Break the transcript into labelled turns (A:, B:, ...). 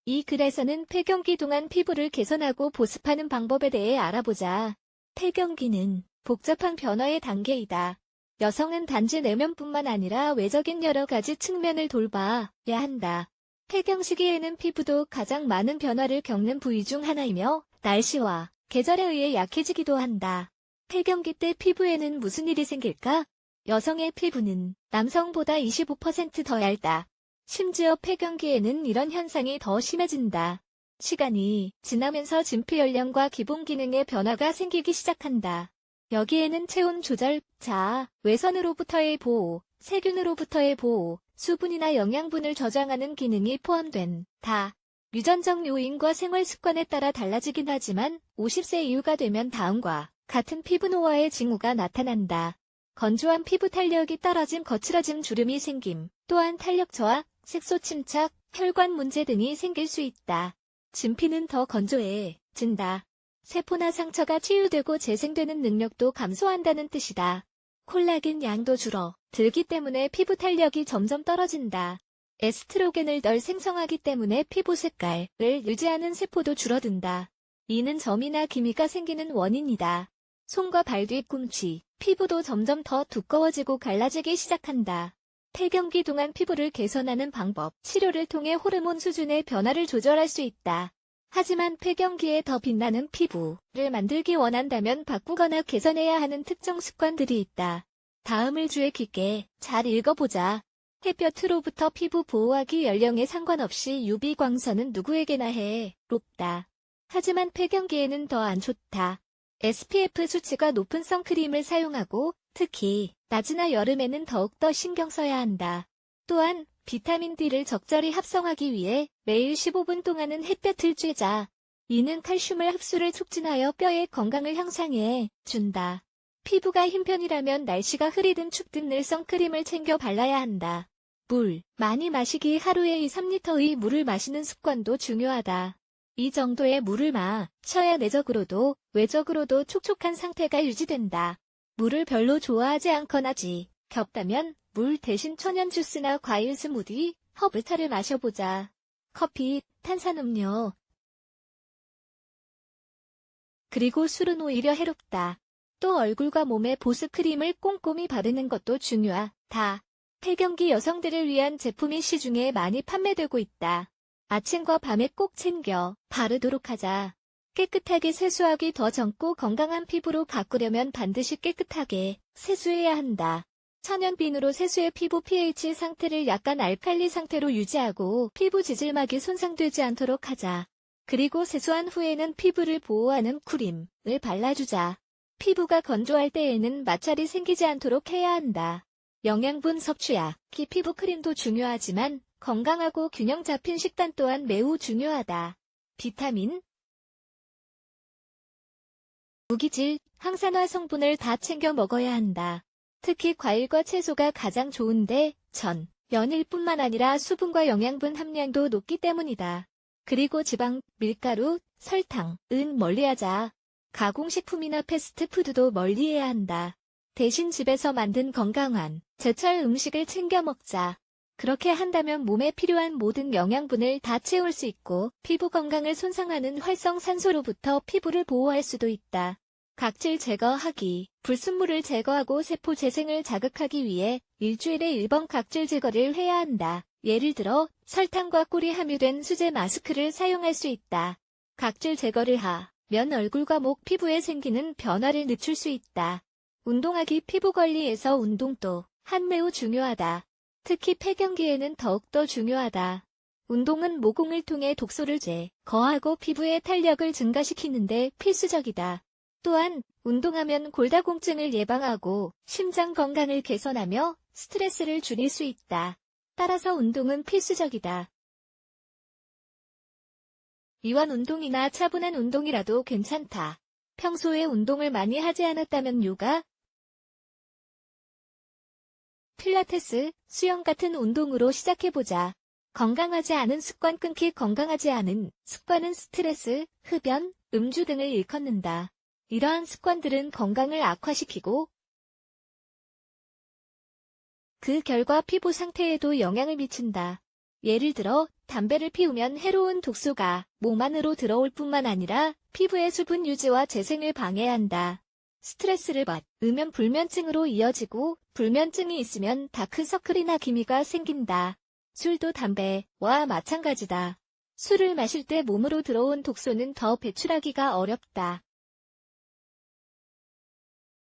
A: 이 글에서는 폐경기 동안 피부를 개선하고 보습하는 방법에 대해 알아보자. 폐경기는 복잡한 변화의 단계이다. 여성은 단지 내면뿐만 아니라 외적인 여러 가지 측면을 돌봐야 한다. 폐경 시기에는 피부도 가장 많은 변화를 겪는 부위 중 하나이며 날씨와 계절에 의해 약해지기도 한다. 폐경기 때 피부에는 무슨 일이 생길까? 여성의 피부는 남성보다 25% 더 얇다. 심지어 폐경기에는 이런 현상이 더 심해진다. 시간이 지나면서 진피 연령과 기본 기능의 변화가 생기기 시작한다. 여기에는 체온 조절, 자아, 외선으로부터의 보호, 세균으로부터의 보호, 수분이나 영양분을 저장하는 기능이 포함된다. 유전적 요인과 생활 습관에 따라 달라지긴 하지만 50세 이후가 되면 다음과 같은 피부 노화의 징후가 나타난다. 건조한 피부 탄력이 떨어짐, 거칠어짐, 주름이 생김, 또한 탄력 저하, 색소 침착, 혈관 문제 등이 생길 수 있다. 진피는 더 건조해진다. 세포나 상처가 치유되고 재생되는 능력도 감소한다는 뜻이다. 콜라겐 양도 줄어들기 때문에 피부 탄력이 점점 떨어진다. 에스트로겐을 덜 생성하기 때문에 피부 색깔을 유지하는 세포도 줄어든다. 이는 점이나 기미가 생기는 원인이다. 손과 발 뒤꿈치, 피부도 점점 더 두꺼워지고 갈라지기 시작한다. 폐경기 동안 피부를 개선하는 방법, 치료를 통해 호르몬 수준의 변화를 조절할 수 있다. 하지만 폐경기에 더 빛나는 피부를 만들기 원한다면 바꾸거나 개선해야 하는 특정 습관들이 있다. 다음을 주의 깊게 잘 읽어보자. 햇볕으로부터 피부 보호하기 연령에 상관없이 UV 광선은 누구에게나 해롭다. 하지만 폐경기에는 더 안 좋다. SPF 수치가 높은 선크림을 사용하고 특히 낮이나 여름에는 더욱더 신경 써야 한다. 또한 비타민 D를 적절히 합성하기 위해 매일 15분 동안은 햇볕을 쬐자. 이는 칼슘을 흡수를 촉진하여 뼈의 건강을 향상해 준다. 피부가 흰 편이라면 날씨가 흐리든 춥든 늘 선크림을 챙겨 발라야 한다. 물 많이 마시기, 하루에 2-3리터의 물을 마시는 습관도 중요하다. 이 정도의 물을 마셔야 내적으로도 외적으로도 촉촉한 상태가 유지된다. 물을 별로 좋아하지 않거나 지겹다면 물 대신 천연 주스나 과일 스무디, 허브차를 마셔보자. 커피, 탄산음료. 그리고 술은 오히려 해롭다. 또 얼굴과 몸에 보습크림을 꼼꼼히 바르는 것도 중요하다. 폐경기 여성들을 위한 제품이 시중에 많이 판매되고 있다. 아침과 밤에 꼭 챙겨 바르도록 하자. 깨끗하게 세수하기 더 젊고 건강한 피부로 바꾸려면 반드시 깨끗하게 세수해야 한다. 천연비누로 세수해 피부 pH 상태를 약간 알칼리 상태로 유지하고 피부 지질막이 손상되지 않도록 하자. 그리고 세수한 후에는 피부를 보호하는 크림을 발라주자. 피부가 건조할 때에는 마찰이 생기지 않도록 해야 한다. 영양분 섭취야, 피부 크림도 중요하지만 건강하고 균형 잡힌 식단 또한 매우 중요하다. 비타민, 무기질, 항산화 성분을 다 챙겨 먹어야 한다. 특히 과일과 채소가 가장 좋은데 전, 연일뿐만 아니라 수분과 영양분 함량도 높기 때문이다. 그리고 지방, 밀가루, 설탕은 멀리하자. 가공식품이나 패스트푸드도 멀리해야 한다. 대신 집에서 만든 건강한 제철 음식을 챙겨 먹자. 그렇게 한다면 몸에 필요한 모든 영양분을 다 채울 수 있고 피부 건강을 손상하는 활성산소로부터 피부를 보호할 수도 있다. 각질 제거하기, 불순물을 제거하고 세포 재생을 자극하기 위해 일주일에 1번 각질 제거를 해야 한다. 예를 들어 설탕과 꿀이 함유된 수제 마스크를 사용할 수 있다. 각질 제거를 하면 얼굴과 목 피부에 생기는 변화를 늦출 수 있다. 운동하기, 피부 관리에서 운동 또한 매우 중요하다. 특히 폐경기에는 더욱더 중요하다. 운동은 모공을 통해 독소를 제거하고 피부의 탄력을 증가시키는데 필수적이다. 또한 운동하면 골다공증을 예방하고 심장 건강을 개선하며 스트레스를 줄일 수 있다. 따라서 운동은 필수적이다. 이완 운동이나 차분한 운동이라도 괜찮다. 평소에 운동을 많이 하지 않았다면 요가, 필라테스, 수영 같은 운동으로 시작해보자. 건강하지 않은 습관 끊기. 건강하지 않은 습관은 스트레스, 흡연, 음주 등을 일컫는다. 이러한 습관들은 건강을 악화시키고 그 결과 피부 상태에도 영향을 미친다. 예를 들어 담배를 피우면 해로운 독소가 몸 안으로 들어올 뿐만 아니라 피부의 수분 유지와 재생을 방해한다. 스트레스를 받으면 불면증으로 이어지고 불면증이 있으면 다크서클이나 기미가 생긴다. 술도 담배와 마찬가지다. 술을 마실 때 몸으로 들어온 독소는 더 배출하기가 어렵다.